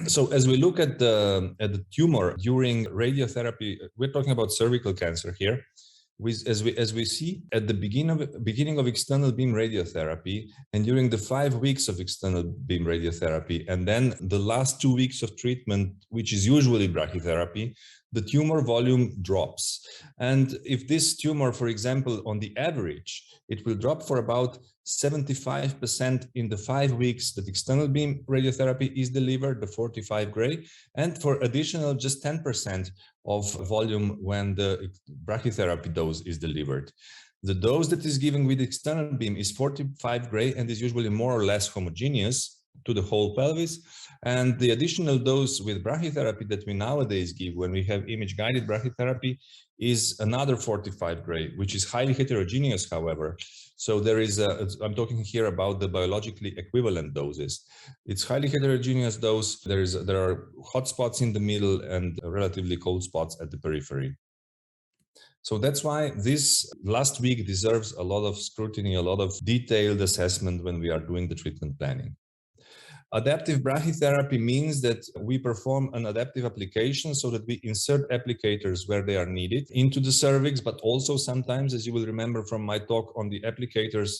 So as we look at the tumor during radiotherapy, we're talking about cervical cancer here. As we see at the beginning of external beam radiotherapy, and during the 5 weeks of external beam radiotherapy, and then the last 2 weeks of treatment, which is usually brachytherapy, the tumor volume drops. And if this tumor, for example, on the average, it will drop for about 75% in the 5 weeks that external beam radiotherapy is delivered, the 45 gray, and for additional just 10% of volume when the brachytherapy dose is delivered. The dose that is given with external beam is 45 gray and is usually more or less homogeneous to the whole pelvis. And the additional dose with brachytherapy that we nowadays give when we have image-guided brachytherapy is another 45 gray, which is highly heterogeneous, however. So there is I'm talking here about the biologically equivalent doses. It's highly heterogeneous dose. There are hot spots in the middle and relatively cold spots at the periphery. So that's why this last week deserves a lot of scrutiny, a lot of detailed assessment when we are doing the treatment planning. Adaptive brachytherapy means that we perform an adaptive application so that we insert applicators where they are needed into the cervix, but also sometimes, as you will remember from my talk on the applicators,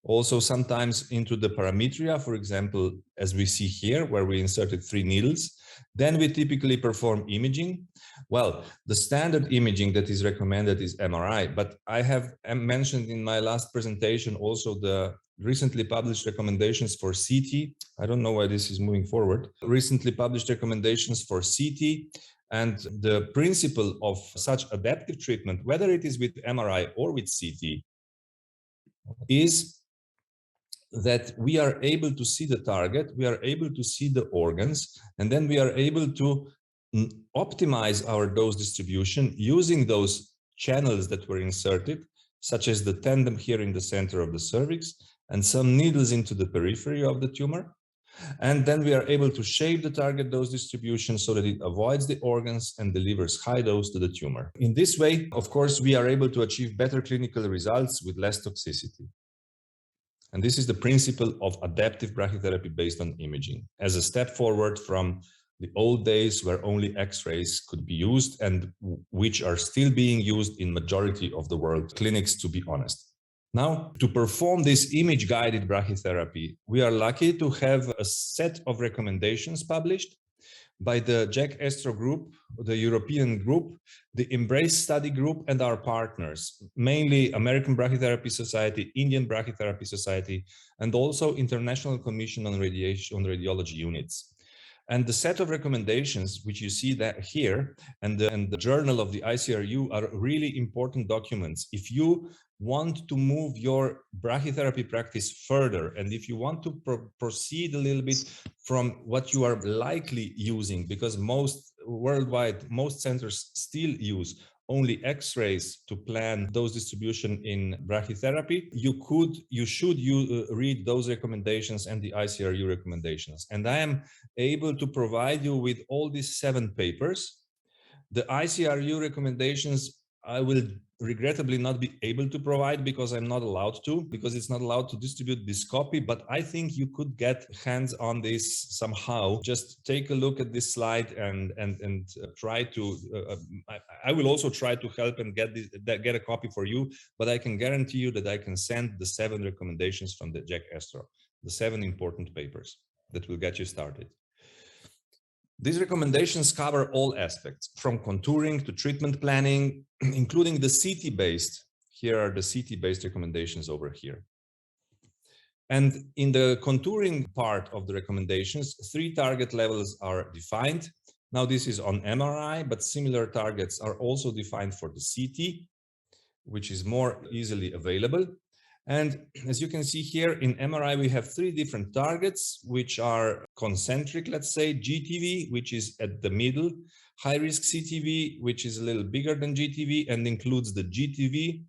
also sometimes into the parametria, for example, as we see here, where we inserted 3 needles. Then we typically perform imaging. Well, the standard imaging that is recommended is MRI, but I have mentioned in my last presentation also the recently published recommendations for CT. I don't know why this is moving forward. Recently published recommendations for CT, and the principle of such adaptive treatment, whether it is with MRI or with CT, is that we are able to see the target, we are able to see the organs, and then we are able to optimize our dose distribution using those channels that were inserted, such as the tandem here in the center of the cervix, and some needles into the periphery of the tumor. And then we are able to shape the target dose distribution so that it avoids the organs and delivers high dose to the tumor. In this way, of course, we are able to achieve better clinical results with less toxicity. And this is the principle of adaptive brachytherapy based on imaging, as a step forward from the old days where only X-rays could be used, and which are still being used in majority of the world clinics, to be honest. Now, to perform this image-guided brachytherapy, we are lucky to have a set of recommendations published by the Jack Estro group, the European group, the Embrace study group, and our partners, mainly American Brachytherapy Society, Indian Brachytherapy Society, and also International Commission on Radiology Units. And the set of recommendations, which you see that here, and the journal of the ICRU are really important documents. If you want to move your brachytherapy practice further, and if you want to proceed a little bit from what you are likely using, because worldwide, most centers still use only X-rays to plan dose distribution in brachytherapy, you should read those recommendations and the ICRU recommendations. And I am able to provide you with all these 7 papers. The ICRU recommendations I will regrettably not be able to provide because I'm not allowed to, because it's not allowed to distribute this copy, but I think you could get hands on this somehow. Just take a look at this slide and try to, I will also try to help and get a copy for you, but I can guarantee you that I can send the 7 recommendations from the Jack Estro, the 7 important papers that will get you started. These recommendations cover all aspects, from contouring to treatment planning, including the CT-based. Here are the CT-based recommendations over here. And in the contouring part of the recommendations, 3 target levels are defined. Now this is on MRI, but similar targets are also defined for the CT, which is more easily available. And as you can see here in MRI, we have 3 different targets, which are concentric, let's say, GTV, which is at the middle, high-risk CTV, which is a little bigger than GTV and includes the GTV.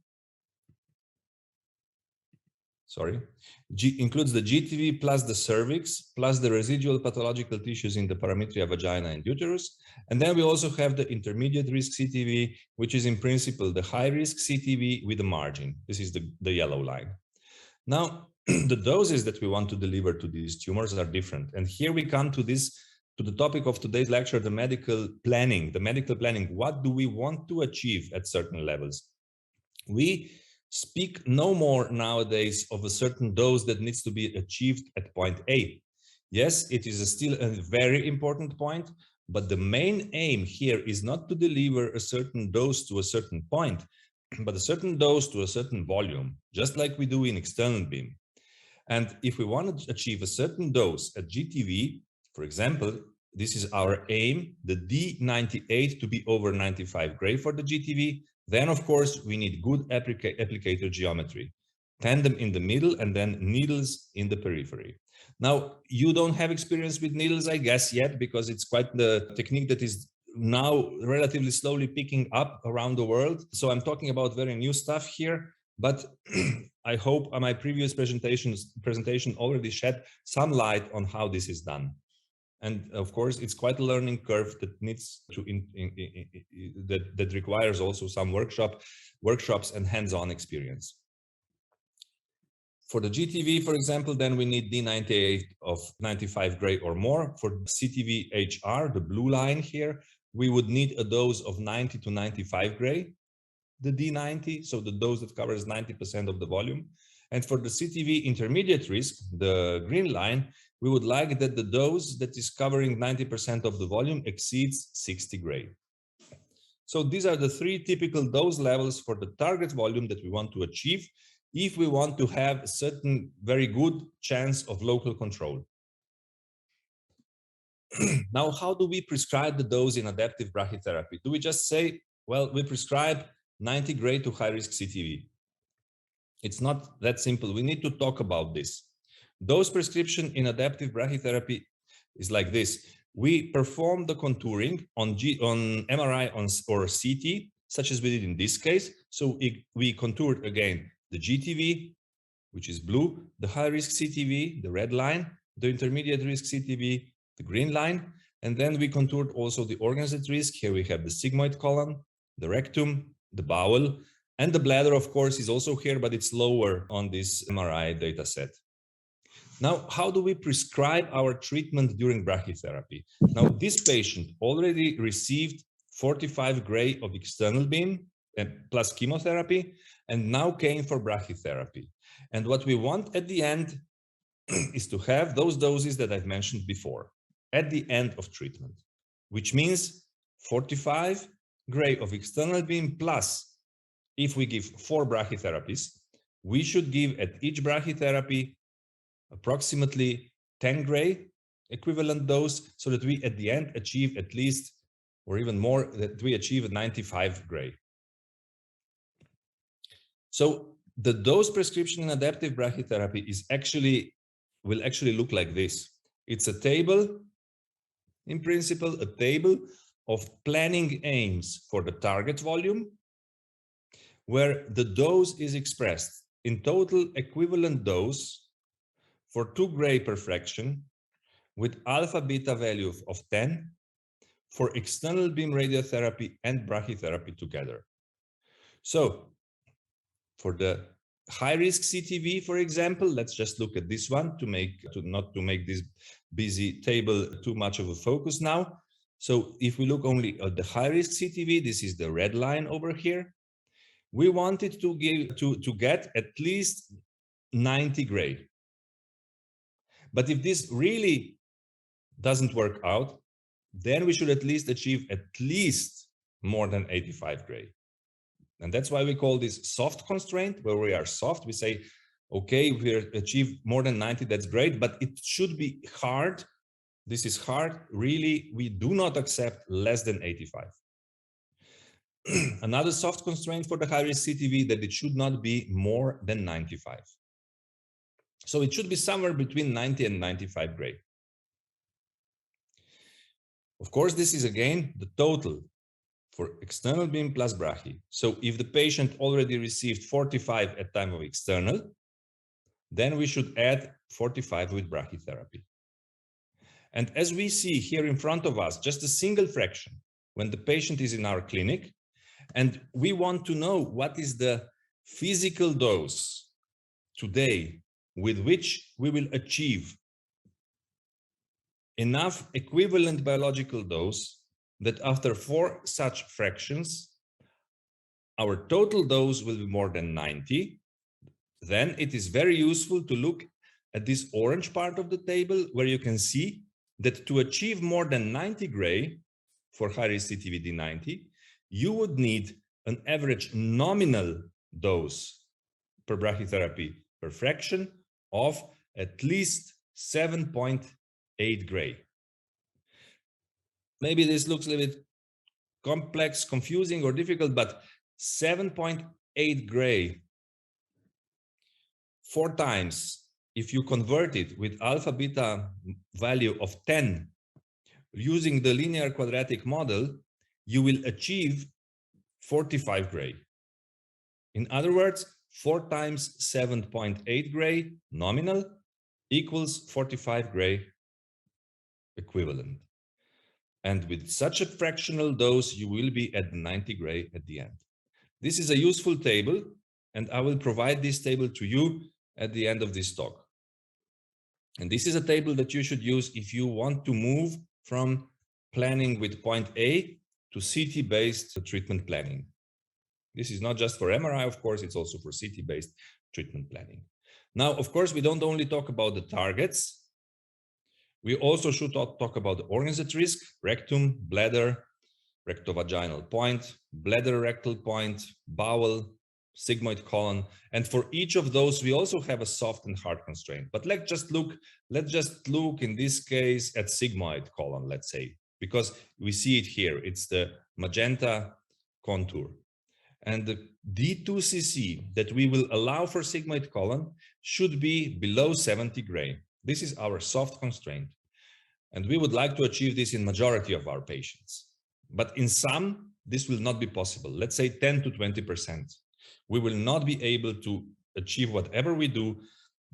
Includes the GTV plus the cervix, plus the residual pathological tissues in the parametria, vagina, and uterus. And then we also have the intermediate risk CTV, which is in principle the high risk CTV with a margin. This is the yellow line. Now, the doses that we want to deliver to these tumors are different. And here we come to the topic of today's lecture, the medical planning. What do we want to achieve at certain levels? We speak no more nowadays of a certain dose that needs to be achieved at point A. Yes, it is still a very important point, but the main aim here is not to deliver a certain dose to a certain point, but a certain dose to a certain volume, just like we do in external beam. And if we want to achieve a certain dose at GTV, for example, this is our aim, the D98 to be over 95 gray for the GTV, then of course we need good applicator geometry, tandem in the middle and then needles in the periphery. Now, you don't have experience with needles, I guess, yet, because it's quite the technique that is now relatively slowly picking up around the world. So I'm talking about very new stuff here, but I hope my previous presentation already shed some light on how this is done. And of course, it's quite a learning curve that needs to that requires also some workshops and hands-on experience. For the GTV, for example, then we need D98 of 95 gray or more. For CTV HR, the blue line here, we would need a dose of 90 to 95 gray, the D90, so the dose that covers 90% of the volume. And for the CTV intermediate risk, the green line, we would like that the dose that is covering 90% of the volume exceeds 60 gray. So these are the three typical dose levels for the target volume that we want to achieve if we want to have a certain very good chance of local control. Now, how do we prescribe the dose in adaptive brachytherapy? Do we just say, well, we prescribe 90 gray to high-risk CTV? It's not that simple. We need to talk about this. Dose prescription in adaptive brachytherapy is like this. We perform the contouring on MRI or CT, such as we did in this case. So we contoured again the GTV, which is blue, the high-risk CTV, the red line, the intermediate risk CTV, the green line, and then we contoured also the organs at risk. Here we have the sigmoid colon, the rectum, the bowel, and the bladder, of course, is also here, but it's lower on this MRI data set. Now, how do we prescribe our treatment during brachytherapy? Now, this patient already received 45 gray of external beam plus chemotherapy, and now came for brachytherapy. And what we want at the end is to have those doses that I've mentioned before at the end of treatment, which means 45 gray of external beam plus, if we give 4 brachytherapies, we should give at each brachytherapy approximately 10 gray equivalent dose, so that we at the end achieve at least, or even more, that we achieve 95 gray. So the dose prescription in adaptive brachytherapy will actually look like this. It's a table, in principle, a table of planning aims for the target volume, where the dose is expressed in total equivalent dose for 2 gray per fraction with alpha beta value of 10 for external beam radiotherapy and brachytherapy together. So for the high-risk CTV, for example, let's just look at this one not to make this busy table too much of a focus now. So if we look only at the high-risk CTV, this is the red line over here. We wanted to get at least 90 gray. But if this really doesn't work out, then we should at least achieve at least more than 85 gray. And that's why we call this soft constraint, where we are soft. We say, okay, we achieve more than 90, that's great, but it should be hard. This is hard. Really, we do not accept less than 85. Another soft constraint for the high-risk CTV, that it should not be more than 95. So it should be somewhere between 90 and 95 gray. Of course, this is again the total for external beam plus brachy. So if the patient already received 45 at time of external, then we should add 45 with brachytherapy. And as we see here in front of us, just a single fraction when the patient is in our clinic, and we want to know what is the physical dose today with which we will achieve enough equivalent biological dose that after 4 such fractions, our total dose will be more than 90. Then it is very useful to look at this orange part of the table where you can see that to achieve more than 90 gray for high-risk CTVD90, you would need an average nominal dose per brachytherapy per fraction of at least 7.8 gray. Maybe this looks a little bit complex, confusing, or difficult, but 7.8 gray 4 times, if you convert it with alpha beta value of 10 using the linear quadratic model, you will achieve 45 gray. In other words, 4 times 7.8 gray nominal equals 45 gray equivalent. And with such a fractional dose, you will be at 90 gray at the end. This is a useful table, and I will provide this table to you at the end of this talk. And this is a table that you should use if you want to move from planning with point A to CT-based treatment planning. This is not just for MRI, of course, it's also for CT-based treatment planning. Now, of course, we don't only talk about the targets. We also should talk about the organs at risk: rectum, bladder, rectovaginal point, bladder rectal point, bowel, sigmoid colon. And for each of those, we also have a soft and hard constraint. But let's just look in this case at sigmoid colon, let's say, because we see it here. It's the magenta contour. And the D2CC that we will allow for sigmoid colon should be below 70 gray. This is our soft constraint. And we would like to achieve this in majority of our patients. But in some, this will not be possible. Let's say 10 to 20%. We will not be able to achieve whatever we do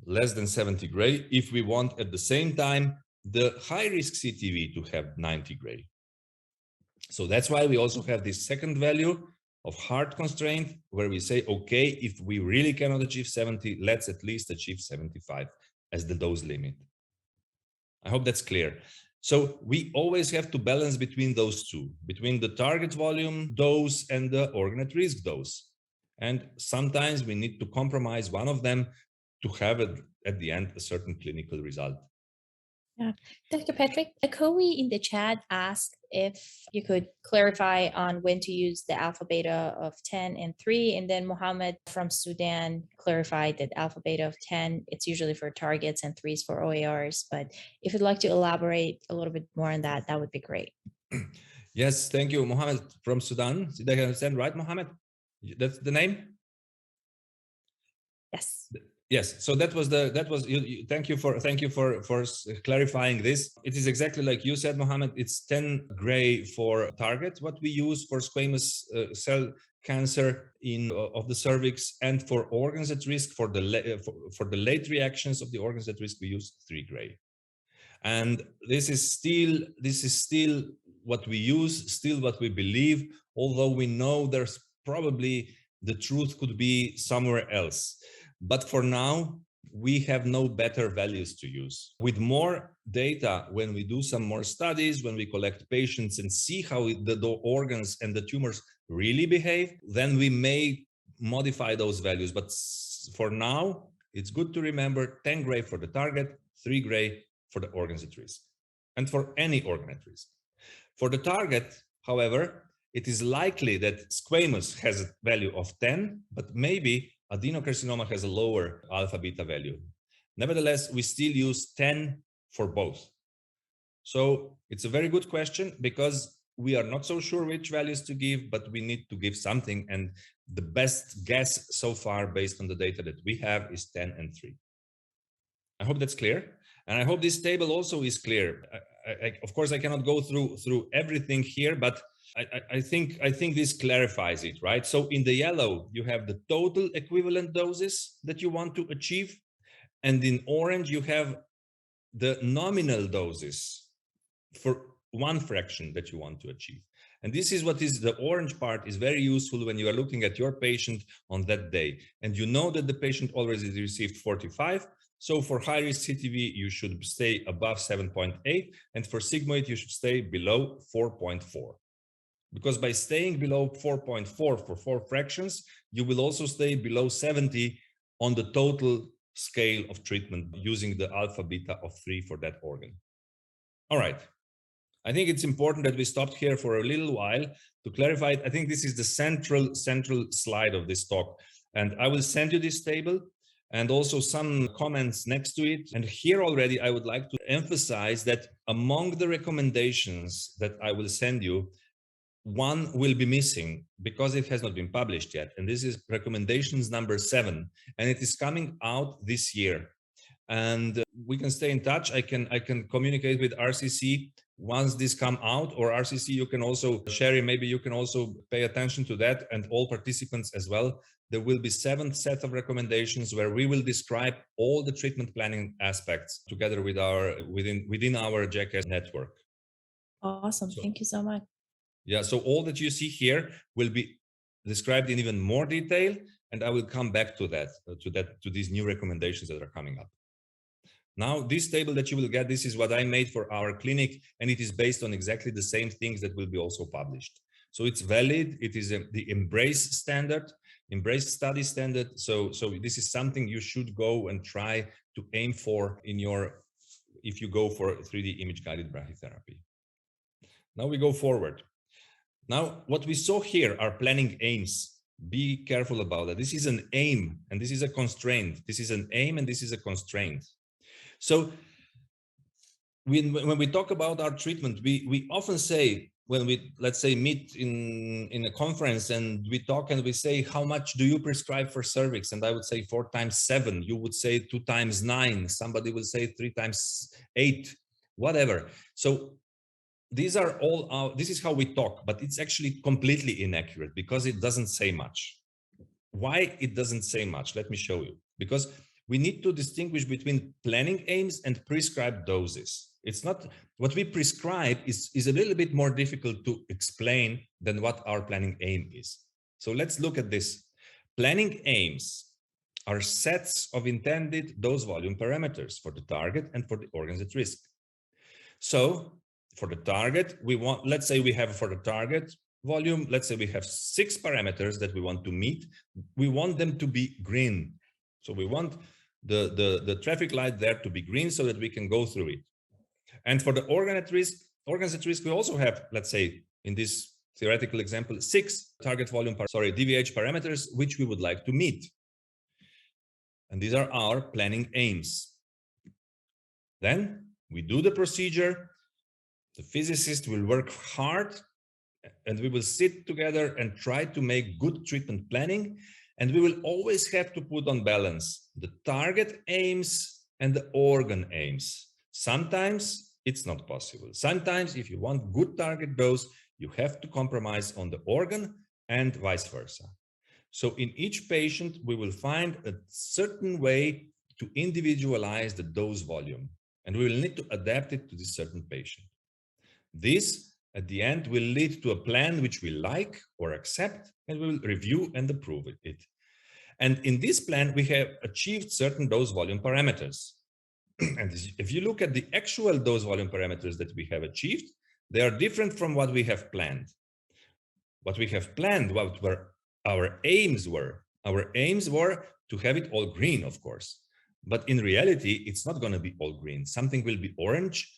less than 70 gray if we want at the same time the high-risk CTV to have 90 gray. So that's why we also have this second value of hard constraint, where we say, okay, if we really cannot achieve 70, let's at least achieve 75 as the dose limit. I hope that's clear. So we always have to balance between those two, between the target volume dose and the organ at risk dose. And sometimes we need to compromise one of them to have at the end a certain clinical result. Yeah. Dr. Petric, Akowi in the chat asked if you could clarify on when to use the alpha beta of 10 and 3. And then Mohammed from Sudan clarified that alpha beta of 10, it's usually for targets and 3 is for OARs. But if you'd like to elaborate a little bit more on that, that would be great. Yes, thank you, Mohammed from Sudan. Did I understand right, Mohammed? That's the name? Yes. Yes, so that was thank you for clarifying this. It is exactly like you said, Mohammed. It's 10 gray for target, what we use for squamous cell cancer of the cervix, and for organs at risk, for the late reactions of the organs at risk, we use 3 gray. And this is still what we use, still what we believe, although we know there's probably the truth could be somewhere else. But for now, we have no better values to use. With more data, when we do some more studies, when we collect patients and see how the organs and the tumors really behave, then we may modify those values. But for now, it's good to remember 10 gray for the target, 3 gray for the organs at risk, and for any organ at risk. For the target, however, it is likely that squamous has a value of 10, but maybe adenocarcinoma has a lower alpha beta value. Nevertheless, we still use 10 for both. So it's a very good question, because we are not so sure which values to give, but we need to give something. And the best guess so far, based on the data that we have, is 10 and 3. I hope that's clear. And I hope this table also is clear. Of course, I cannot go through everything here, but I think this clarifies it, right? So in the yellow, you have the total equivalent doses that you want to achieve. And in orange, you have the nominal doses for one fraction that you want to achieve. And this is what is the orange part is very useful when you are looking at your patient on that day. And you know that the patient already received 45. So for high risk CTV, you should stay above 7.8. And for sigmoid, you should stay below 4.4. Because by staying below 4.4 for 4 fractions, you will also stay below 70 on the total scale of treatment using the alpha beta of 3 for that organ. All right. I think it's important that we stopped here for a little while to clarify it. I think this is the central slide of this talk. And I will send you this table and also some comments next to it. And here already, I would like to emphasize that among the recommendations that I will send you, one will be missing because it has not been published yet. And this is recommendations number 7. And it is coming out this year. And we can stay in touch. I can communicate with RCC once this come out, or RCC, you can also share it. Maybe you can also pay attention to that, and all participants as well. There will be 7 sets of recommendations where we will describe all the treatment planning aspects together with our within our JACAS network. Awesome. Thank you so much. Yeah, so all that you see here will be described in even more detail, and I will come back to these new recommendations that are coming up. Now, this table that you will get, this is what I made for our clinic, and it is based on exactly the same things that will be also published. So it's valid. It is the Embrace standard, Embrace study standard. So this is something you should go and try to aim for if you go for 3D image guided brachytherapy. Now we go forward. Now, what we saw here are planning aims. Be careful about that. This is an aim and this is a constraint. This is an aim and this is a constraint. So when we talk about our treatment, we often say, when we, let's say, meet in a conference and we talk and we say, how much do you prescribe for cervix? And I would say 4 times 7. You would say 2 times 9. Somebody will say 3 times 8, whatever. So these are all this is how we talk, but it's actually completely inaccurate because it doesn't say much. Why it doesn't say much? Let me show you. Because we need to distinguish between planning aims and prescribed doses. It's not what we prescribe is a little bit more difficult to explain than what our planning aim is. So let's look at this. Planning aims are sets of intended dose volume parameters for the target and for the organs at risk. So for the target, we want, let's say we have for the target volume, let's say we have 6 parameters that we want to meet. We want them to be green. So we want the traffic light there to be green so that we can go through it. And for the organs at risk, we also have, let's say, in this theoretical example, 6 target volume, DVH parameters, which we would like to meet. And these are our planning aims. Then we do the procedure. The physicist will work hard and we will sit together and try to make good treatment planning. And we will always have to put on balance the target aims and the organ aims. Sometimes it's not possible. Sometimes if you want good target dose, you have to compromise on the organ and vice versa. So in each patient, we will find a certain way to individualize the dose volume, and we will need to adapt it to this certain patient. This, at the end, will lead to a plan which we like or accept, and we will review and approve it. And in this plan, we have achieved certain dose volume parameters. And if you look at the actual dose volume parameters that we have achieved, they are different from what we have planned. What we have planned, what were our aims were. Our aims were to have it all green, of course. But in reality, it's not going to be all green. Something will be orange.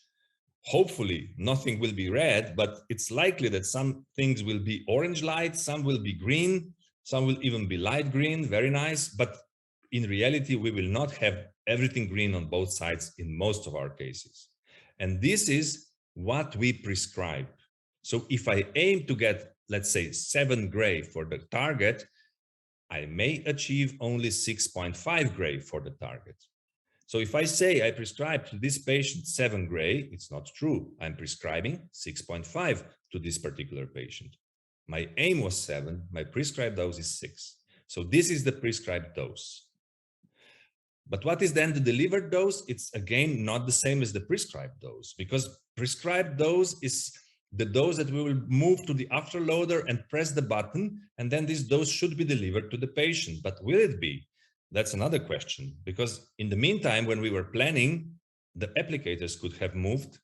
Hopefully, nothing will be red, but it's likely that some things will be orange light, some will be green, some will even be light green, very nice. But in reality, we will not have everything green on both sides in most of our cases. And this is what we prescribe. So if I aim to get, let's say, 7 gray for the target, I may achieve only 6.5 gray for the target. So if I say I prescribe to this patient 7 gray, it's not true. I'm prescribing 6.5 to this particular patient. My aim was 7, my prescribed dose is 6. So this is the prescribed dose. But what is then the delivered dose? It's again not the same as the prescribed dose, because prescribed dose is the dose that we will move to the afterloader and press the button, and then this dose should be delivered to the patient. But will it be? That's another question, because in the meantime, when we were planning, the applicators could have moved.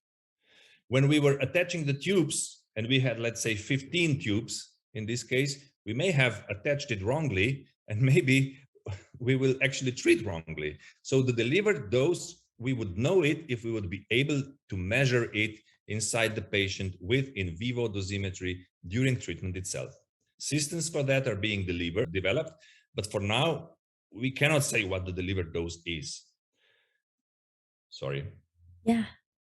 When we were attaching the tubes, and we had, let's say, 15 tubes, in this case, we may have attached it wrongly, and maybe we will actually treat wrongly. So the delivered dose, we would know it if we would be able to measure it inside the patient with in vivo dosimetry during treatment itself. Systems for that are being developed, but for now, we cannot say what the delivered dose is. Sorry. Yeah.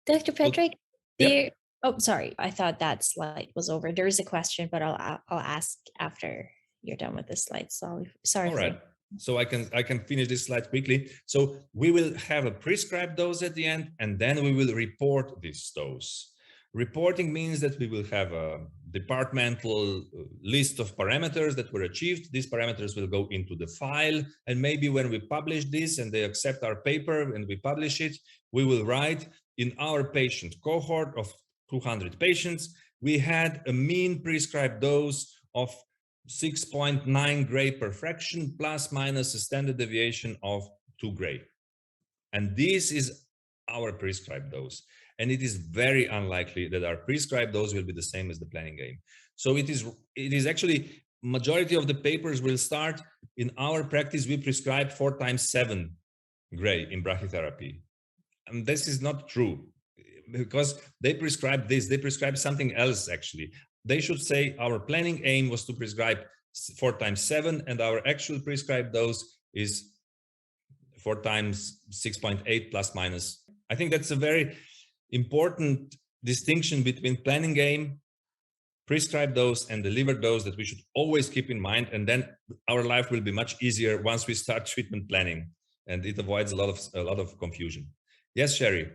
Dr. Petric, Yep. oh, sorry. I thought that slide was over. There is a question, but I'll ask after you're done with the slide. Sorry. All right. So I can finish this slide quickly. So we will have a prescribed dose at the end, and then we will report this dose. Reporting means that we will have a departmental list of parameters that were achieved. These parameters will go into the file, and maybe when we publish this and they accept our paper and we publish it, we will write in our patient cohort of 200 patients, we had a mean prescribed dose of 6.9 gray per fraction plus minus a standard deviation of 2 gray. And this is our prescribed dose. And it is very unlikely that our prescribed dose will be the same as the planning aim. So it is actually, majority of the papers will start, in our practice, we prescribe 4 times 7 gray in brachytherapy. And this is not true, because they prescribe this, they prescribe something else actually. They should say our planning aim was to prescribe 4 times 7, and our actual prescribed dose is 4 times 6.8 plus minus. I think that's a very important distinction between planning aim, prescribed dose, and delivered dose that we should always keep in mind, and then our life will be much easier once we start treatment planning, and it avoids a lot of confusion. Yes, Sherry.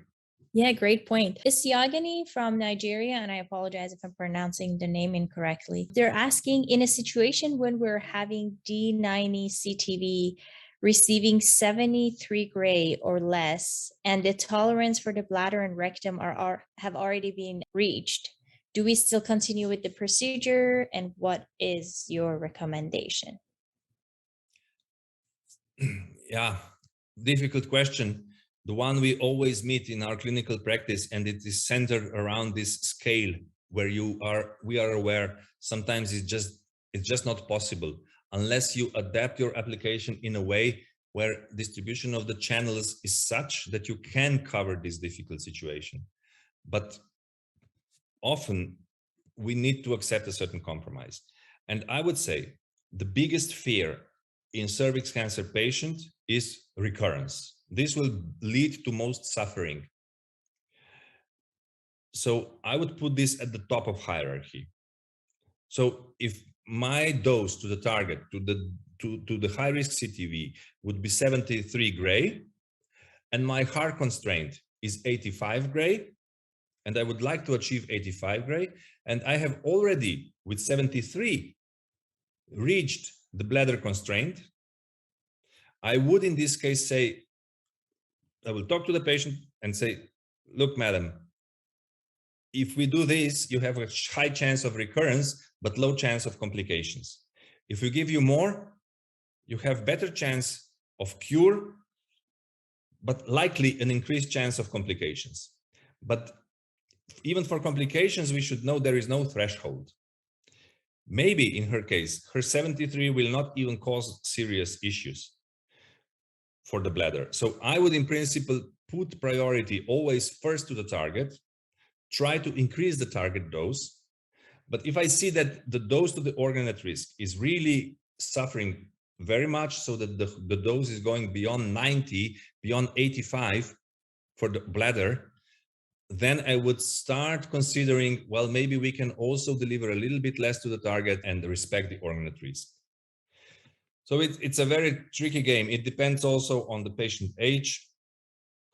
Yeah, great point. Isiagani from Nigeria, and I apologize if I'm pronouncing the name incorrectly. They're asking, in a situation when we're having D90 CTV receiving 73 gray or less, and the tolerance for the bladder and rectum have already been reached, do we still continue with the procedure, and what is your recommendation? Yeah, difficult question. The one we always meet in our clinical practice, and it is centered around this scale where we are aware sometimes it's just not possible unless you adapt your application in a way where distribution of the channels is such that you can cover this difficult situation. But often we need to accept a certain compromise. And I would say the biggest fear in cervix cancer patient is recurrence. This will lead to most suffering. So I would put this at the top of hierarchy. So if my dose to the target, to the high-risk CTV would be 73 gray, and my hard constraint is 85 gray, and I would like to achieve 85 gray, and I have already, with 73, reached the bladder constraint, I would in this case say, I will talk to the patient and say, look, madam, if we do this, you have a high chance of recurrence, but low chance of complications. If we give you more, you have better chance of cure, but likely an increased chance of complications. But even for complications, we should know there is no threshold. Maybe in her case, her 73 will not even cause serious issues for the bladder. So I would in principle put priority always first to the target, try to increase the target dose. But if I see that the dose to the organ at risk is really suffering very much, so that the dose is going beyond 90, beyond 85 for the bladder, then I would start considering, well, maybe we can also deliver a little bit less to the target and respect the organ at risk. So it's a very tricky game. It depends also on the patient age,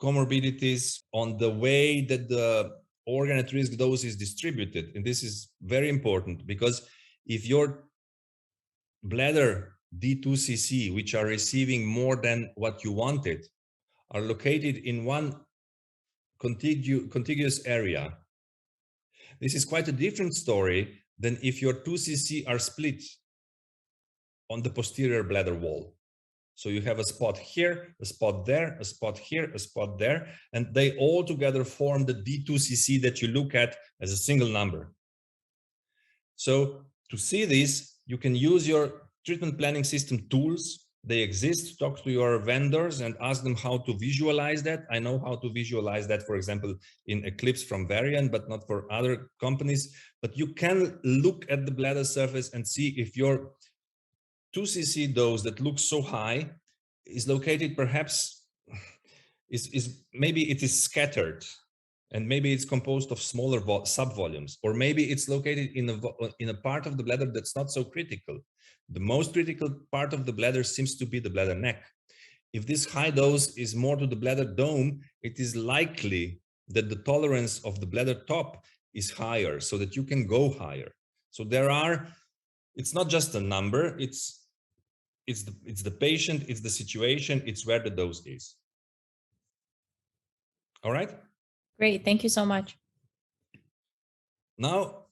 comorbidities, on the way that the organ at risk dose is distributed. And this is very important, because if your bladder D2cc, which are receiving more than what you wanted, are located in one contiguous area, This is quite a different story than if your 2cc are split on the posterior bladder wall. So you have a spot here, a spot there, a spot here, a spot there, and they all together form the D2cc that you look at as a single number. So to see this, you can use your treatment planning system tools. They exist. Talk to your vendors and ask them how to visualize that. I know how to visualize that, for example, in Eclipse from Varian, but not for other companies. But you can look at the bladder surface and see if your 2cc dose that looks so high is located perhaps, maybe it is scattered, and maybe it's composed of smaller subvolumes, or maybe it's located in a part of the bladder that's not so critical. The most critical part of the bladder seems to be the bladder neck. If this high dose is more to the bladder dome, it is likely that the tolerance of the bladder top is higher, so that you can go higher. So it's not just a number, it's the patient, it's the situation, it's where the dose is. All right? Great, thank you so much. Now,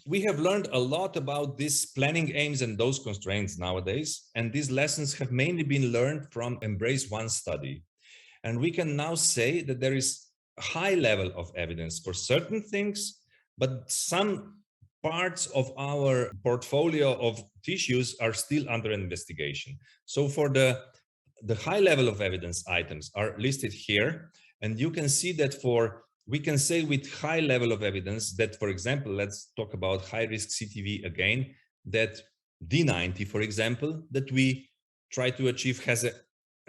we have learned a lot about these planning aims and dose constraints nowadays, and these lessons have mainly been learned from EMBRACE-1 study. And we can now say that there is a high level of evidence for certain things, but some parts of our portfolio of tissues are still under investigation. So for the high level of evidence items are listed here, and you can see that we can say with high level of evidence that, for example, let's talk about high risk CTV again, that D90, for example, that we try to achieve has a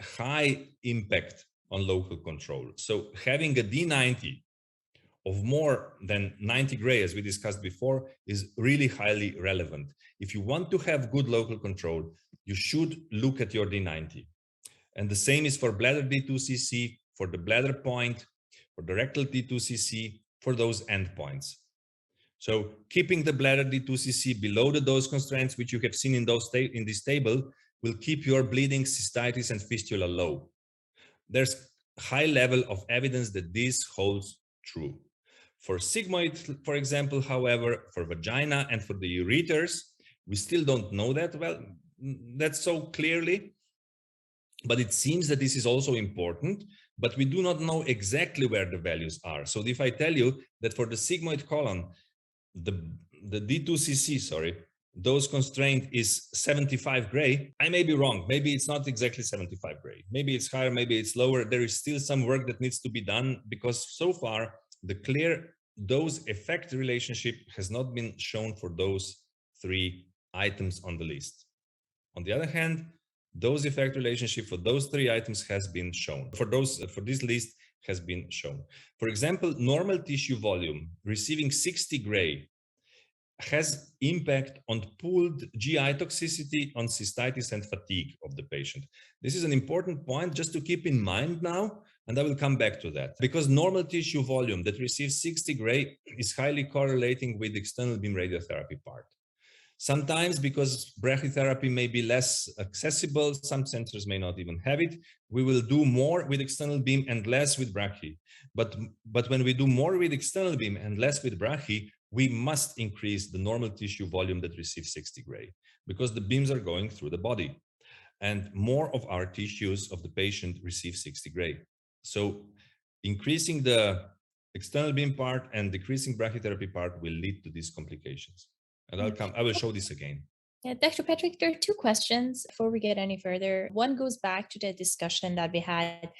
high impact on local control. So having a D90 of more than 90 gray, as we discussed before, is really highly relevant. If you want to have good local control, you should look at your D90. And the same is for bladder D2cc, for the bladder point, for the rectal D2cc, for those endpoints. So keeping the bladder D2cc below the dose constraints, which you have seen in this table, will keep your bleeding, cystitis, and fistula low. There's high level of evidence that this holds true. For sigmoid, for example, however, for vagina and for the ureters, we still don't know that well, that's so clearly. But it seems that this is also important, but we do not know exactly where the values are. So if I tell you that for the sigmoid colon, the D2cc, dose constraint is 75 gray, I may be wrong. Maybe it's not exactly 75 gray. Maybe it's higher, maybe it's lower. There is still some work that needs to be done, because so far the clear dose effect relationship has not been shown for those three items on the list. On the other hand, dose effect relationship for those three items has been shown. For this list has been shown. For example, normal tissue volume receiving 60 gray has impact on pooled GI toxicity, on cystitis and fatigue of the patient. This is an important point just to keep in mind now, and I will come back to that. Because normal tissue volume that receives 60 gray is highly correlating with external beam radiotherapy part. Sometimes, because brachytherapy may be less accessible, some centers may not even have it, we will do more with external beam and less with brachy. But when we do more with external beam and less with brachy, we must increase the normal tissue volume that receives 60 gray, because the beams are going through the body. And more of our tissues of the patient receive 60 gray. So increasing the external beam part and decreasing brachytherapy part will lead to these complications. And I will show this again. Yeah, Dr. Petric, there are two questions before we get any further. One goes back to the discussion that we had.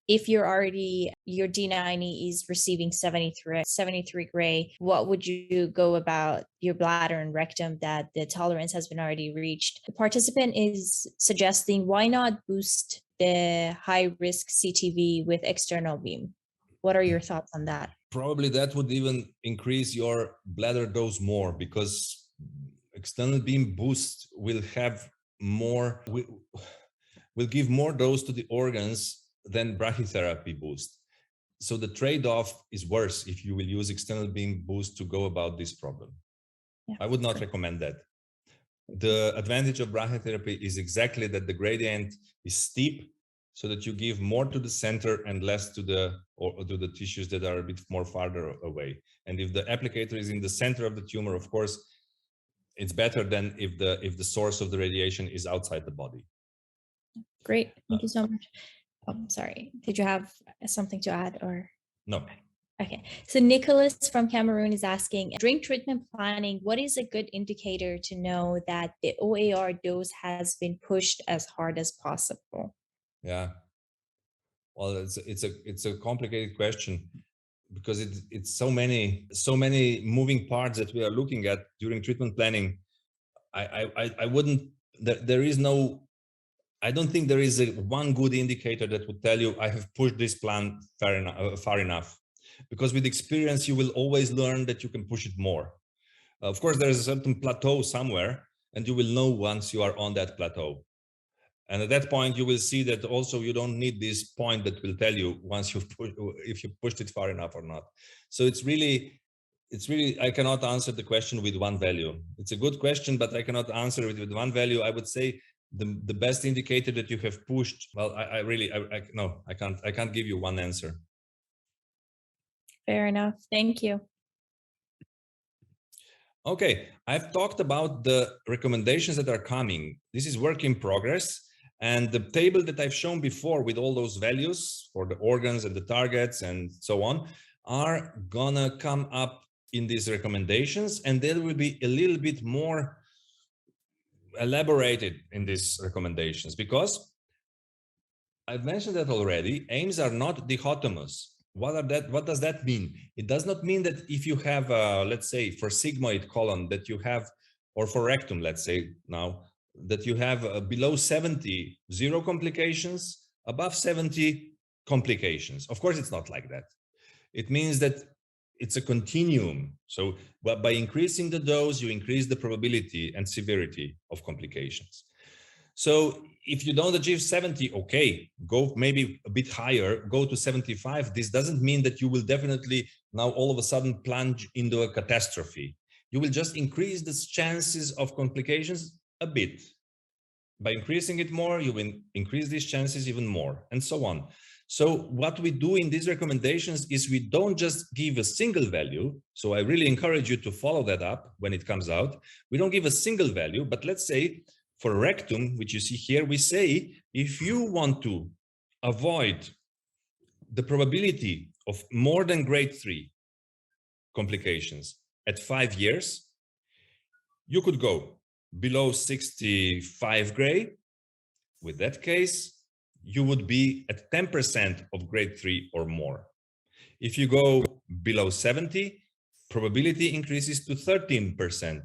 If your D90 is receiving 73 gray, what would you go about your bladder and rectum that the tolerance has been already reached? The participant is suggesting, why not boost the high risk CTV with external beam? What are your thoughts on that? Probably that would even increase your bladder dose more, because external beam boost will have more, will give more dose to the organs than brachytherapy boost. So the trade-off is worse if you will use external beam boost to go about this problem. Yeah, I would not recommend that. The advantage of brachytherapy is exactly that the gradient is steep, so that you give more to the center and less to the tissues that are a bit more farther away. And if the applicator is in the center of the tumor, of course, it's better than if the source of the radiation is outside the body. Great, thank you so much. Oh, sorry, did you have something to add or? No. Okay, so Nicholas from Cameroon is asking, during treatment planning, what is a good indicator to know that the OAR dose has been pushed as hard as possible? Yeah. Well, it's a complicated question because it's so many moving parts that we are looking at during treatment planning. I wouldn't, there is no, I don't think there is one good indicator that would tell you I have pushed this plan far enough, because with experience you will always learn that you can push it more. Of course, there is a certain plateau somewhere, and you will know once you are on that plateau. And at that point, you will see that also you don't need this point that will tell you once you've if you pushed it far enough or not. So it's really, I cannot answer the question with one value. It's a good question, but I cannot answer it with one value. I would say the best indicator that you have pushed, well, no, I can't give you one answer. Fair enough. Thank you. Okay, I've talked about the recommendations that are coming. This is work in progress. And the table that I've shown before with all those values for the organs and the targets and so on are gonna come up in these recommendations, and they will be a little bit more elaborated in these recommendations, because I've mentioned that already. Aims are not dichotomous. What does that mean? It does not mean that if you have, let's say, for sigmoid colon that you have, or for rectum, let's say now, that you have below 70, 0 complications, above 70 complications. Of course, it's not like that. It means that it's a continuum. So by increasing the dose, you increase the probability and severity of complications. So if you don't achieve 70, okay, go maybe a bit higher, go to 75. This doesn't mean that you will definitely now all of a sudden plunge into a catastrophe. You will just increase the chances of complications a bit. By increasing it more, you will increase these chances even more, and so on. So what we do in these recommendations is we don't just give a single value. So I really encourage you to follow that up when it comes out. We don't give a single value, but let's say for rectum, which you see here, we say if you want to avoid the probability of more than grade 3 complications at 5 years, you could go below 65 gray. With that case, you would be at 10% of grade 3 or more. If you go below 70, probability increases to 13%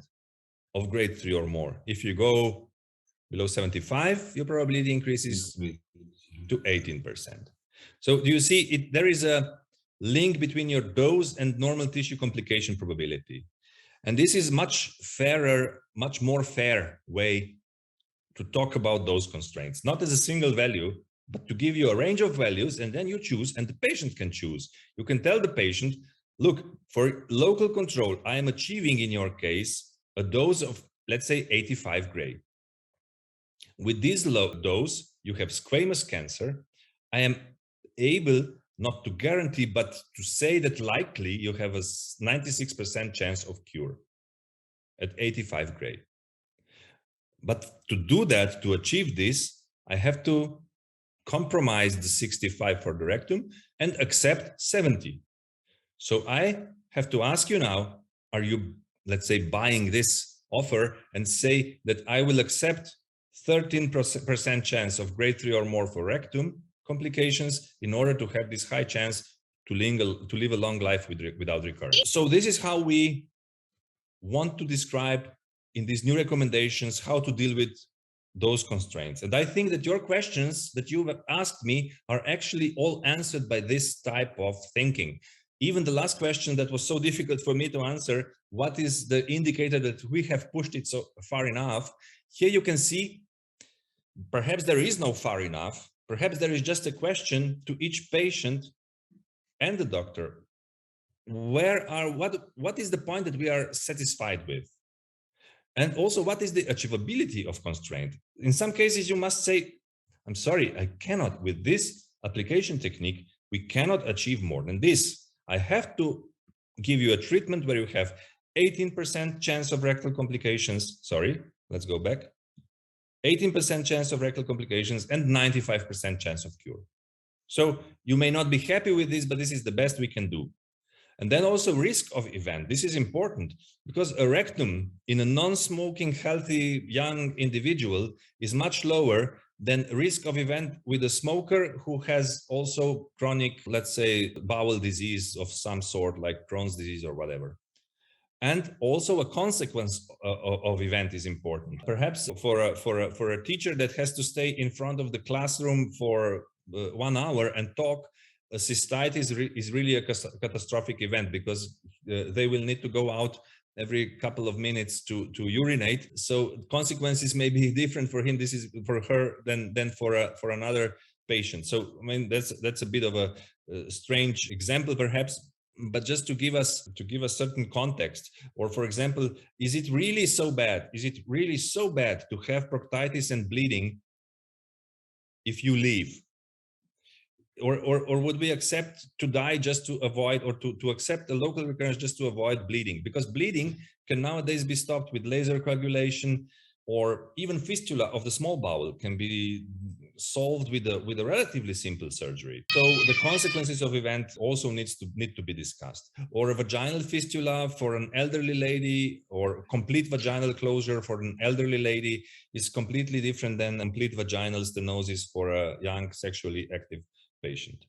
of grade 3 or more. If you go below 75, your probability increases to 18%. So do you see there is a link between your dose and normal tissue complication probability. And this is much more fair way to talk about those constraints, not as a single value, but to give you a range of values, and then you choose, and the patient can choose. You can tell the patient, look, for local control, I am achieving in your case a dose of, let's say, 85 gray. With this low dose, you have squamous cancer. I am able not to guarantee, but to say that likely you have a 96% chance of cure at 85 gray. But to do that, to achieve this, I have to compromise the 65 for the rectum and accept 70. So I have to ask you now, are you, let's say, buying this offer and say that I will accept 13% chance of grade 3 or more for rectum complications in order to have this high chance to live a long life without recurrence. So this is how we want to describe in these new recommendations how to deal with those constraints. And I think that your questions that you have asked me are actually all answered by this type of thinking. Even the last question that was so difficult for me to answer, what is the indicator that we have pushed it so far enough? Here you can see, perhaps there is no far enough. Perhaps there is just a question to each patient and the doctor. What is the point that we are satisfied with? And also, what is the achievability of constraint? In some cases, you must say, I'm sorry, I cannot. With this application technique, we cannot achieve more than this. I have to give you a treatment where you have 18% chance of rectal complications. Sorry, let's go back. 18% chance of rectal complications and 95% chance of cure. So you may not be happy with this, but this is the best we can do. And then also risk of event. This is important because a rectum in a non-smoking, healthy, young individual is much lower than risk of event with a smoker who has also chronic, let's say, bowel disease of some sort, like Crohn's disease or whatever. And also a consequence of event is important. Perhaps for a teacher that has to stay in front of the classroom for 1 hour and talk, a cystitis is really a catastrophic event because they will need to go out every couple of minutes to urinate. So consequences may be different for him. This is for her than for another patient. So I mean that's a bit of a strange example perhaps, but just to give us certain context. Or for example, is it really so bad? Is it really so bad to have proctitis and bleeding if you leave? Or would we accept to die just to avoid, or to accept a local recurrence just to avoid bleeding? Because bleeding can nowadays be stopped with laser coagulation, or even fistula of the small bowel can be solved with a relatively simple surgery. So the consequences of event also need to be discussed. Or a vaginal fistula for an elderly lady, or complete vaginal closure for an elderly lady is completely different than complete vaginal stenosis for a young sexually active patient.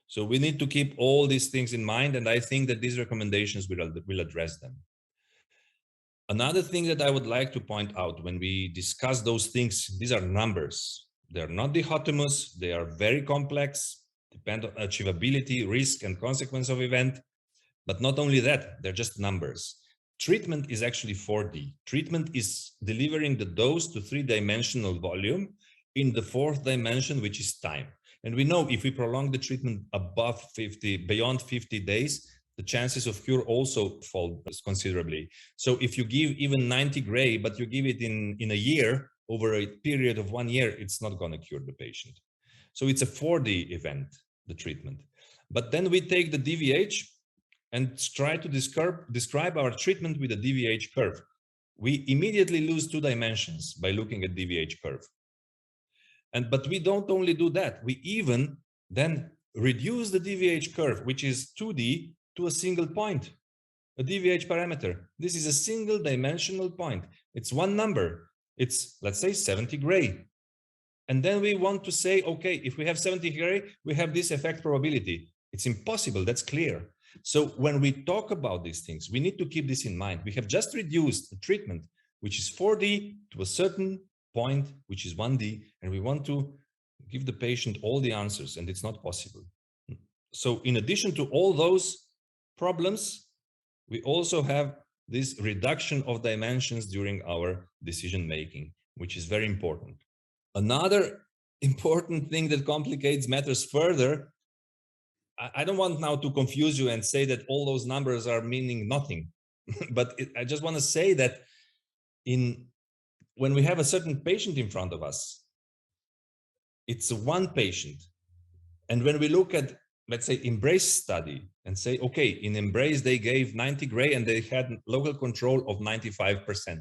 So we need to keep all these things in mind, and I think that these recommendations will address them. Another thing that I would like to point out when we discuss those things, these are numbers. They're not dichotomous, they are very complex, depend on achievability, risk, and consequence of event. But not only that, they're just numbers. Treatment is actually 4D. Treatment is delivering the dose to 3-dimensional volume in the 4th dimension, which is time. And we know if we prolong the treatment beyond 50 days, the chances of cure also fall considerably. So if you give even 90 gray, but you give it in a year, over a period of 1 year, it's not going to cure the patient. So it's a 4D event, the treatment. But then we take the DVH and try to describe our treatment with a DVH curve. We immediately lose 2 dimensions by looking at DVH curve. But we don't only do that, we even then reduce the DVH curve, which is 2D, to a single point, a DVH parameter. This is a single dimensional point. It's one number. It's, let's say, 70 gray. And then we want to say, okay, if we have 70 gray, we have this effect probability. It's impossible, that's clear. So when we talk about these things, we need to keep this in mind. We have just reduced the treatment, which is 4D, to a certain point, which is 1D, and we want to give the patient all the answers, and it's not possible. So in addition to all those problems, we also have this reduction of dimensions during our decision making, which is very important. Another important thing that complicates matters further, I don't want now to confuse you and say that all those numbers are meaning nothing, but I just want to say that when we have a certain patient in front of us, it's one patient. And when we look at, let's say, EMBRACE study and say, okay, in EMBRACE, they gave 90 gray and they had local control of 95%.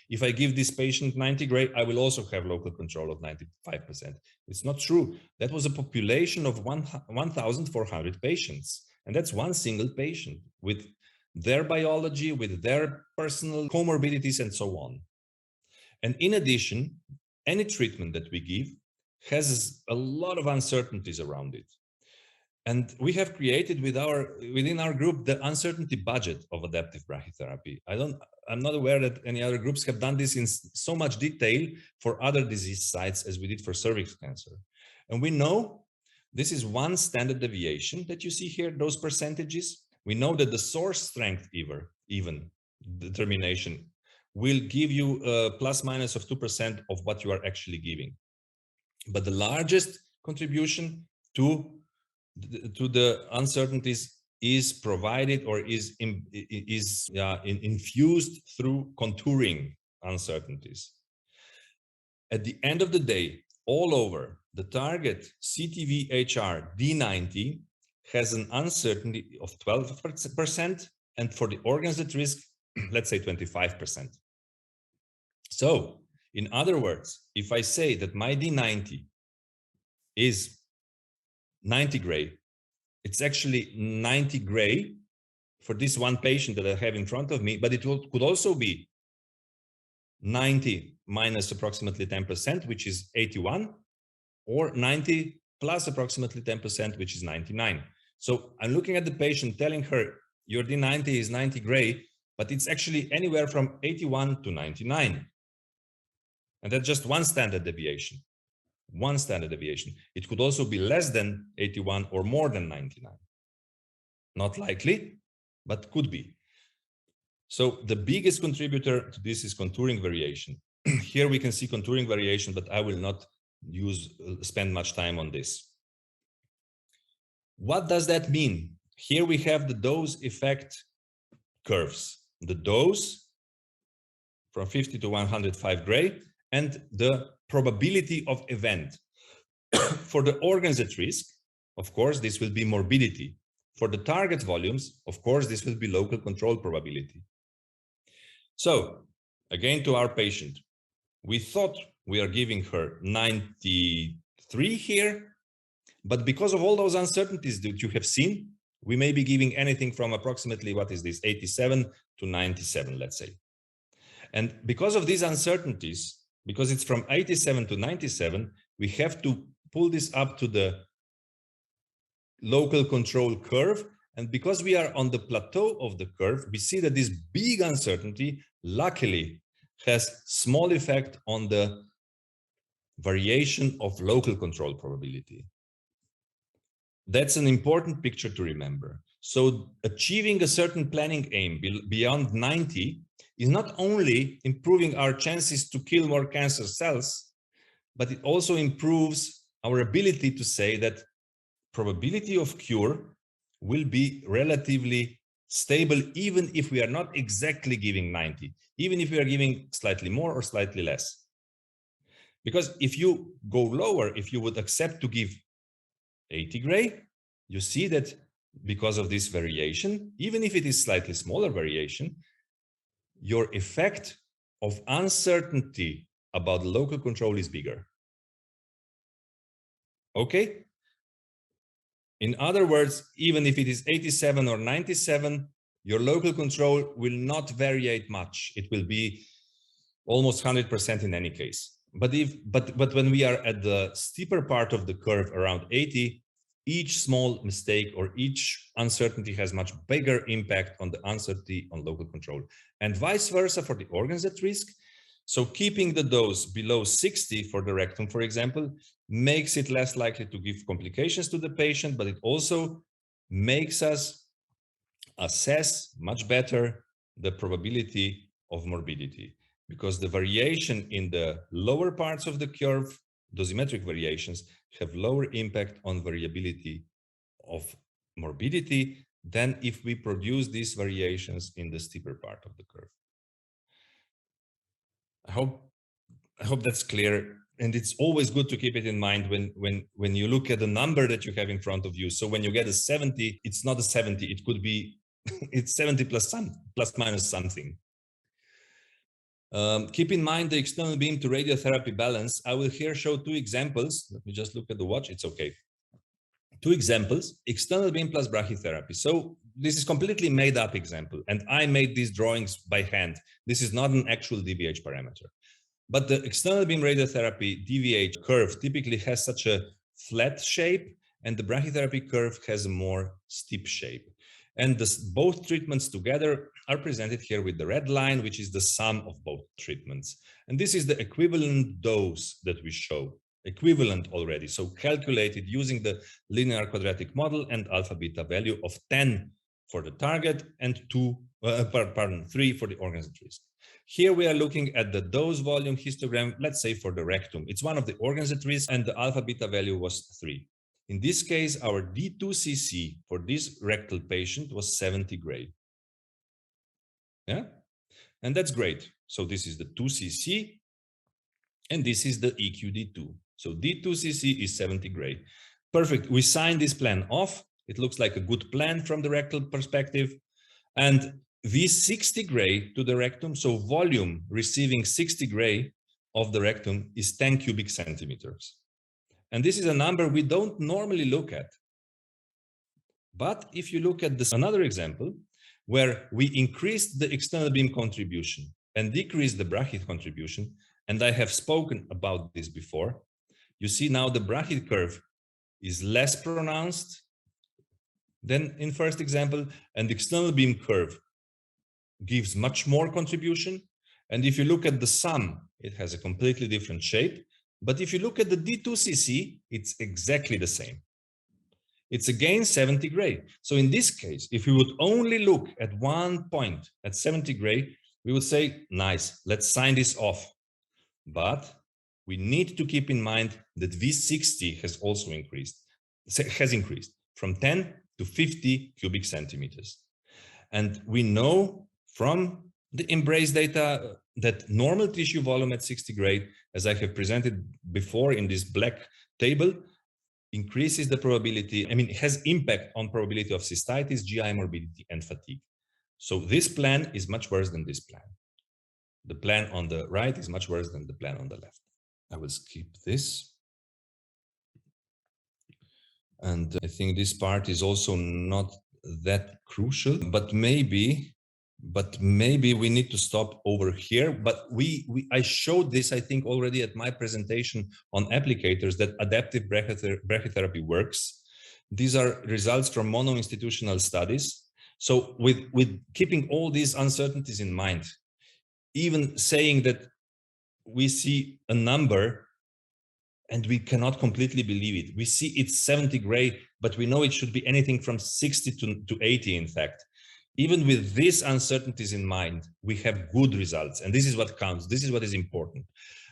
If I give this patient 90 gray, I will also have local control of 95%. It's not true. That was a population of 1,400 patients. And that's one single patient with their biology, with their personal comorbidities and so on. And in addition, any treatment that we give has a lot of uncertainties around it. And we have created within our group the uncertainty budget of adaptive brachytherapy. I'm not aware that any other groups have done this in so much detail for other disease sites as we did for cervix cancer. And we know this is one standard deviation that you see here, those percentages. We know that the source strength even determination will give you a plus minus of 2% of what you are actually giving. But the largest contribution to the uncertainties is provided or is infused through contouring uncertainties. At the end of the day, all over, the target CTV-HR D90 has an uncertainty of 12%, and for the organs at risk, let's say 25%. So, in other words, if I say that my D90 is 90 gray, it's actually 90 gray for this one patient that I have in front of me, but it could also be 90 minus approximately 10%, which is 81, or 90 plus approximately 10%, which is 99. So I'm looking at the patient telling her, your D90 is 90 gray, but it's actually anywhere from 81 to 99. And that's just one standard deviation. One standard deviation. It could also be less than 81 or more than 99. Not likely, but could be. So the biggest contributor to this is contouring variation. Here we can see contouring variation, but I will not spend much time on this. What does that mean? Here we have the dose effect curves. The dose from 50 to 105 gray and the probability of event. For the organs at risk, of course, this will be morbidity. For the target volumes, of course, this will be local control probability. So, again to our patient, we thought we are giving her 93 here, but because of all those uncertainties that you have seen, we may be giving anything from approximately, 87 to 97, let's say. And because of these uncertainties, because it's from 87 to 97, we have to pull this up to the local control curve. And because we are on the plateau of the curve, we see that this big uncertainty, luckily, has small effect on the variation of local control probability. That's an important picture to remember. So achieving a certain planning aim beyond 90 is not only improving our chances to kill more cancer cells, but it also improves our ability to say that probability of cure will be relatively stable, even if we are not exactly giving 90, even if we are giving slightly more or slightly less. Because if you go lower, if you would accept to give 80 gray, you see that because of this variation, even if it is slightly smaller variation, your effect of uncertainty about local control is bigger. Okay? In other words, even if it is 87 or 97, your local control will not variate much. It will be almost 100% in any case. But when we are at the steeper part of the curve around 80, each small mistake or each uncertainty has much bigger impact on the uncertainty on local control, and vice versa for the organs at risk. So keeping the dose below 60 for the rectum, for example, makes it less likely to give complications to the patient, but it also makes us assess much better the probability of morbidity, because the variation in the lower parts of the curve, dosimetric variations, have lower impact on variability of morbidity than if we produce these variations in the steeper part of the curve. I hope that's clear. And it's always good to keep it in mind when you look at the number that you have in front of you. So when you get a 70, it's not a 70, it could be, it's 70 plus minus something. Keep in mind the external beam to radiotherapy balance. I will here show two examples. Let me just look at the watch. It's okay. Two examples, external beam plus brachytherapy. So this is completely made up example. And I made these drawings by hand. This is not an actual DVH parameter. But the external beam radiotherapy DVH curve typically has such a flat shape, and the brachytherapy curve has a more steep shape. And both treatments together are presented here with the red line, which is the sum of both treatments. And this is the equivalent dose that we show, equivalent already. So calculated using the linear quadratic model and alpha beta value of 10 for the target and 3 for the organs at risk. Here we are looking at the dose volume histogram, let's say for the rectum. It's one of the organs at risk, and the alpha beta value was 3. In this case, our D2cc for this rectal patient was 70 gray. Yeah, and that's great. So this is the 2cc, and this is the EQD2. So D2CC is 70 gray. Perfect. We sign this plan off. It looks like a good plan from the rectal perspective. And V60 gray to the rectum, so volume receiving 60 gray of the rectum is 10 cubic centimeters. And this is a number we don't normally look at. But if you look at this another example, where we increased the external beam contribution and decreased the brachytherapy contribution, and I have spoken about this before, you see now the brachytherapy curve is less pronounced than in first example, and the external beam curve gives much more contribution. And if you look at the sum, it has a completely different shape. But if you look at the D2CC, it's exactly the same. It's again 70 gray. So in this case, if we would only look at one point at 70 gray, we would say, nice, let's sign this off. But we need to keep in mind that V60 has also increased from 10 to 50 cubic centimeters. And we know from the EMBRACE data that normal tissue volume at 60 gray, as I have presented before in this black table, increases the probability, it has impact on probability of cystitis, GI morbidity, and fatigue. So this plan is much worse than this plan. The plan on the right is much worse than the plan on the left. I will skip this. And I think this part is also not that crucial, but maybe we need to stop over here. But I showed this, I think, already at my presentation on applicators, that adaptive brachytherapy works. These are results from mono-institutional studies. So with keeping all these uncertainties in mind, even saying that we see a number and we cannot completely believe it. We see it's 70 gray, but we know it should be anything from 60 to 80, in fact. Even with these uncertainties in mind, we have good results. And this is what counts. This is what is important.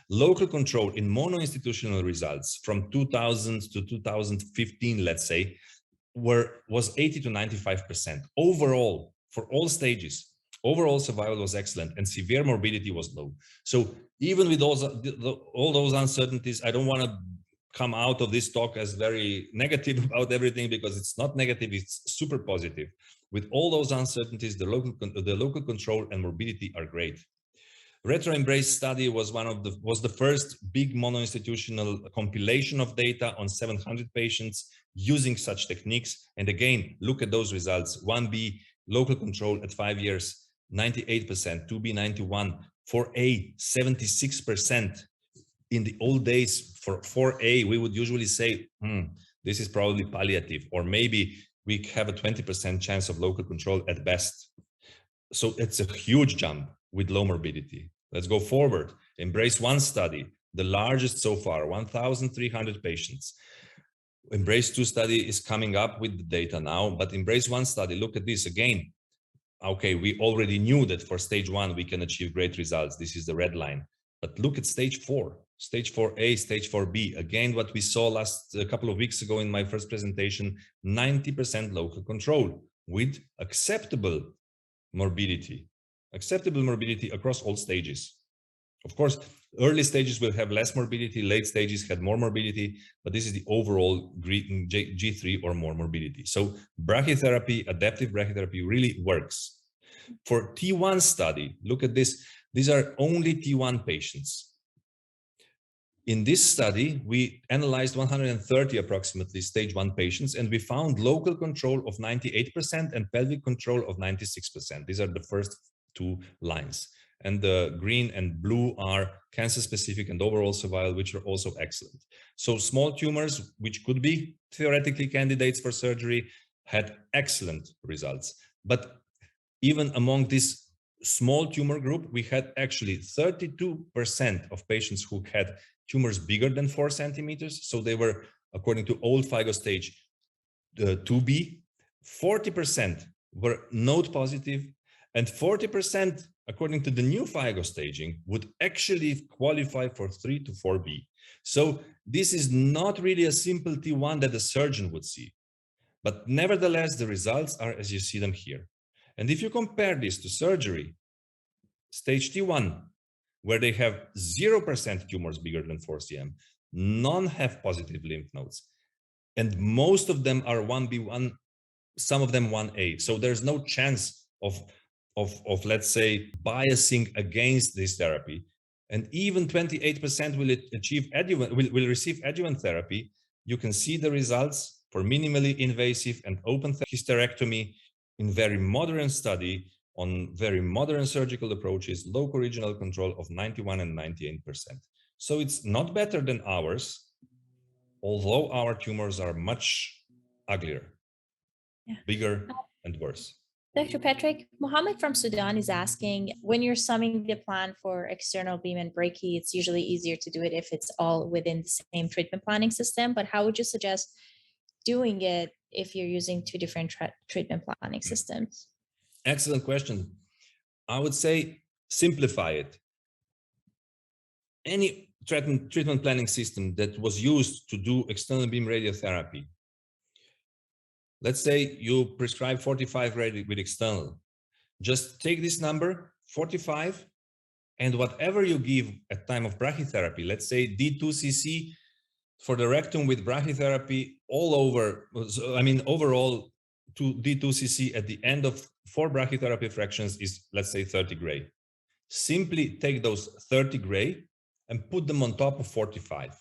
Local control in mono-institutional results from 2000 to 2015, let's say, was 80 to 95%. Overall, for all stages, overall survival was excellent and severe morbidity was low. So even with all those uncertainties, I don't want to come out of this talk as very negative about everything, because it's not negative, it's super positive. With all those uncertainties, the local control and morbidity are great. Retro-EMBRACE study was the first big mono-institutional compilation of data on 700 patients using such techniques. And again, look at those results. 1B, local control at 5 years, 98%, 2B, 91, 4A, 76%. In the old days, for 4A, we would usually say, this is probably palliative, or maybe we have a 20% chance of local control at best. So it's a huge jump with low morbidity. Let's go forward. EMBRACE 1 study, the largest so far, 1,300 patients. EMBRACE 2 study is coming up with the data now, but EMBRACE 1 study, look at this again. Okay, we already knew that for stage 1, we can achieve great results. This is the red line. But look at stage 4, stage 4A, stage 4B. Again, what we saw a couple of weeks ago in my first presentation, 90% local control with acceptable morbidity across all stages. Of course, early stages will have less morbidity, late stages had more morbidity, but this is the overall G3 or more morbidity. So brachytherapy, adaptive brachytherapy really works. For T1 study, look at this. These are only T1 patients. In this study, we analyzed 130 approximately stage 1 patients, and we found local control of 98% and pelvic control of 96%. These are the first 2 lines. And the green and blue are cancer-specific and overall survival, which are also excellent. So small tumors, which could be theoretically candidates for surgery, had excellent results. But even among this small tumor group, we had actually 32% of patients who had tumors bigger than 4 centimeters. So they were, according to old FIGO stage 2B, 40% were node positive, and 40%, according to the new FIGO staging, would actually qualify for 3 to 4B. So this is not really a simple T1 that a surgeon would see. But nevertheless, the results are as you see them here. And if you compare this to surgery, stage T1, where they have 0% tumors bigger than 4 cm, None have positive lymph nodes. And most of them are 1B1, some of them 1A. So there's no chance of let's say, biasing against this therapy. And even 28% will achieve adjuvant, will receive adjuvant therapy. You can see the results for minimally invasive and open hysterectomy in very modern study on very modern surgical approaches, local regional control of 91 and 98%. So it's not better than ours, although our tumors are much uglier, bigger and worse. Dr. Petric, Mohammed from Sudan is asking, when you're summing the plan for external beam and brachy, it's usually easier to do it if it's all within the same treatment planning system, but how would you suggest doing it if you're using two different treatment planning systems? Excellent question. I would say simplify it. Any treatment planning system that was used to do external beam radiotherapy, let's say you prescribe 45 with external, just take this number, 45, and whatever you give at time of brachytherapy, let's say D2cc for the rectum with brachytherapy all over, I mean, overall to D2cc at the end of 4 brachytherapy fractions is, let's say, 30 gray. Simply take those 30 gray and put them on top of 45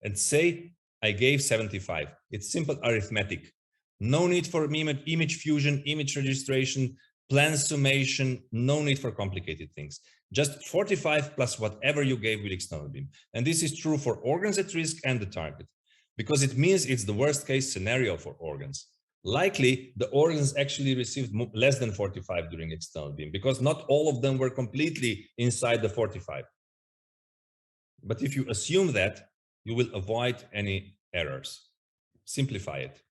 and say, I gave 75. It's simple arithmetic. No need for image fusion, image registration, plan summation, no need for complicated things. Just 45 plus whatever you gave with external beam. And this is true for organs at risk and the target, because it means it's the worst case scenario for organs. Likely, the organs actually received less than 45 during external beam, because not all of them were completely inside the 45. But if you assume that, you will avoid any errors. Simplify it.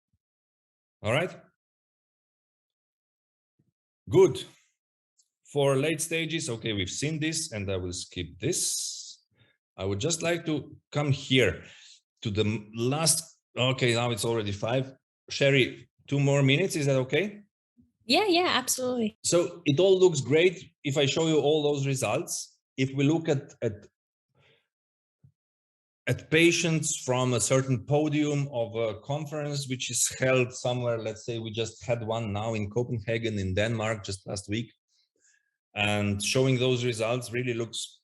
All right? Good. For late stages, okay, we've seen this, and I will skip this. I would just like to come here to the last. Okay, now it's already 5. Sherry, 2 more minutes. Is that okay? Yeah, absolutely. So it all looks great if I show you all those results. If we look at patients from a certain podium of a conference which is held somewhere, let's say we just had one now in Copenhagen in Denmark just last week, and showing those results really looks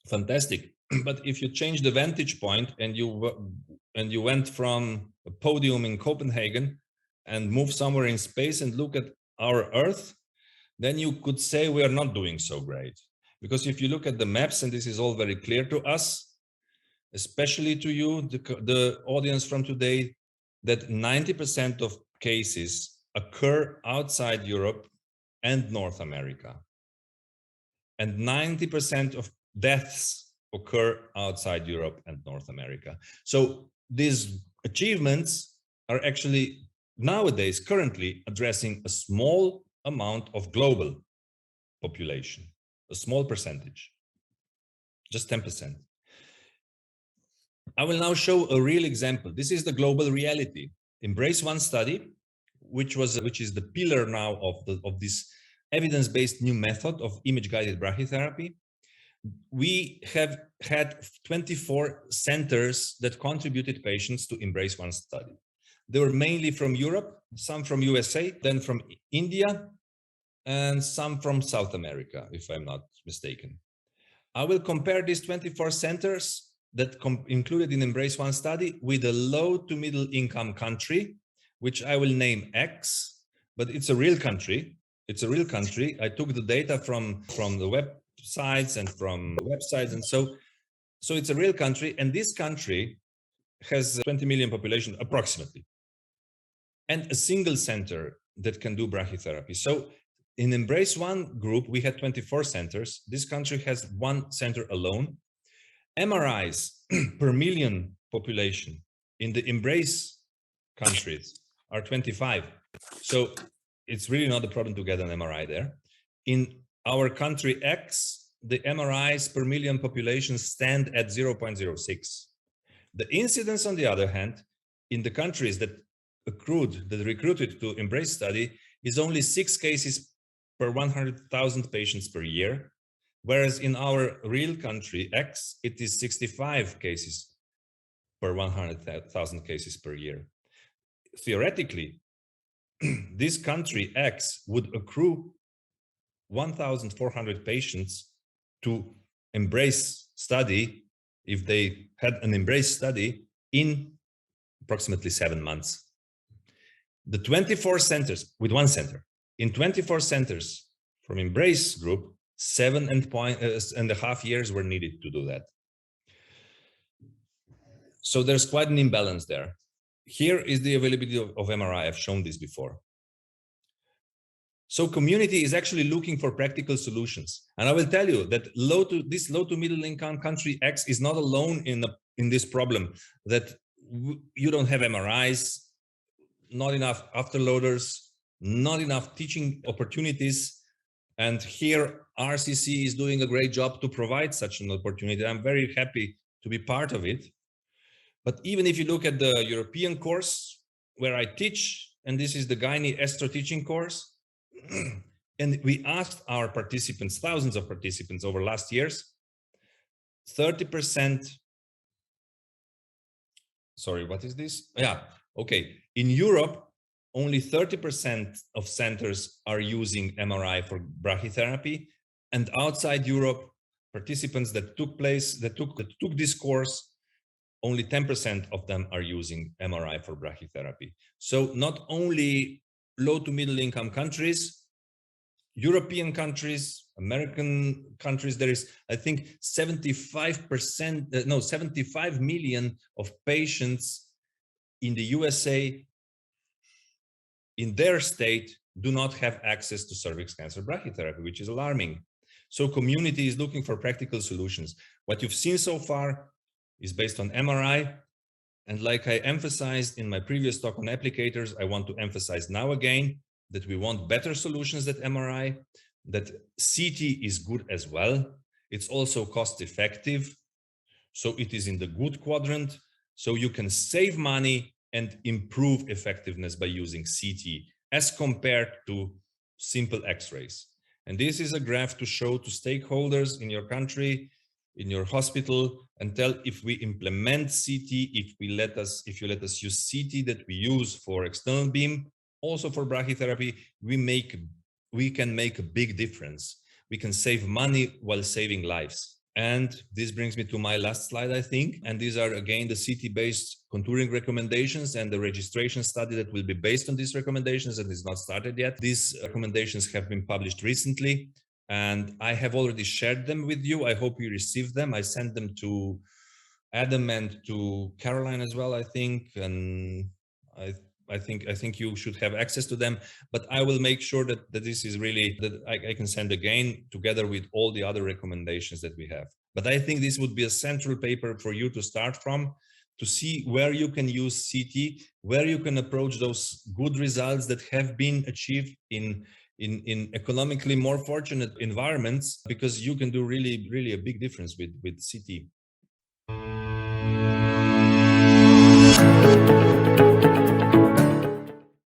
fantastic. But if you change the vantage point and you went from a podium in Copenhagen and move somewhere in space and look at our Earth, then you could say we are not doing so great. Because if you look at the maps, and this is all very clear to us, especially to you, the audience from today, that 90% of cases occur outside Europe and North America. And 90% of deaths occur outside Europe and North America. So these achievements are actually nowadays currently addressing a small amount of global population, a small percentage, just 10%. I will now show a real example. This is the global reality. EMBRACE-1 study, which is the pillar now of this evidence-based new method of image-guided brachytherapy. We have had 24 centers that contributed patients to EMBRACE-1 study. They were mainly from Europe, some from USA, then from India, and some from South America, if I'm not mistaken. I will compare these 24 centers that included in EMBRACE-1 study with a low to middle income country, which I will name X, but it's a real country. It's a real country. I took the data from the websites and from websites, and so it's a real country, and this country has 20 million population approximately, and a single center that can do brachytherapy. So in EMBRACE-1 group, we had 24 centers. This country has 1 center alone. MRIs per million population in the EMBRACE countries are 25. So it's really not a problem to get an MRI there. In our country X, the MRIs per million population stand at 0.06. The incidence, on the other hand, in the countries that recruited to EMBRACE study is only 6 cases per 100,000 patients per year. whereas in our real country, X, it is 65 cases per 100,000 cases per year. Theoretically, this country X would accrue 1,400 patients to embrace study if they had an embrace study in approximately 7 months. The 24 centers with one center, in 24 centers from embrace group, 7.5 years were needed to do that. So there's quite an imbalance there. Here is the availability of MRI. I've shown this before. So community is actually looking for practical solutions. And I will tell you that this low to middle income country X is not alone in this problem, that you don't have MRIs, not enough afterloaders, not enough teaching opportunities. And here RCC is doing a great job to provide such an opportunity. I'm very happy to be part of it. But even if you look at the European course where I teach, and this is the gynae estro teaching course, and we asked our participants, thousands of participants over last years, 30%, sorry, what is this? Yeah, okay. In Europe, only 30% of centers are using MRI for brachytherapy, and outside Europe, participants that took this course, only 10% of them are using MRI for brachytherapy. So not only low to middle income countries, European countries, American countries, there is, I think, 75 million of patients in the USA, in their state, do not have access to cervix cancer brachytherapy, which is alarming. So community is looking for practical solutions. What you've seen so far is based on MRI. And like I emphasized in my previous talk on applicators, I want to emphasize now again that we want better solutions than MRI, that CT is good as well. It's also cost effective. So it is in the good quadrant. So you can save money and improve effectiveness by using CT as compared to simple X-rays. And this is a graph to show to stakeholders in your country, in your hospital, and tell if we implement CT, if you let us use CT that we use for external beam, also for brachytherapy, we can make a big difference. We can save money while saving lives. And this brings me to my last slide, I think. And these are, again, the CT-based contouring recommendations and the registration study that will be based on these recommendations and is not started yet. These recommendations have been published recently, and I have already shared them with you. I hope you received them. I sent them to Adam and to Caroline as well, I think. And I think you should have access to them, but I will make sure that this is really, that I can send again together with all the other recommendations that we have. But I think this would be a central paper for you to start from, to see where you can use CT, where you can approach those good results that have been achieved in economically more fortunate environments, because you can do really a big difference with CT.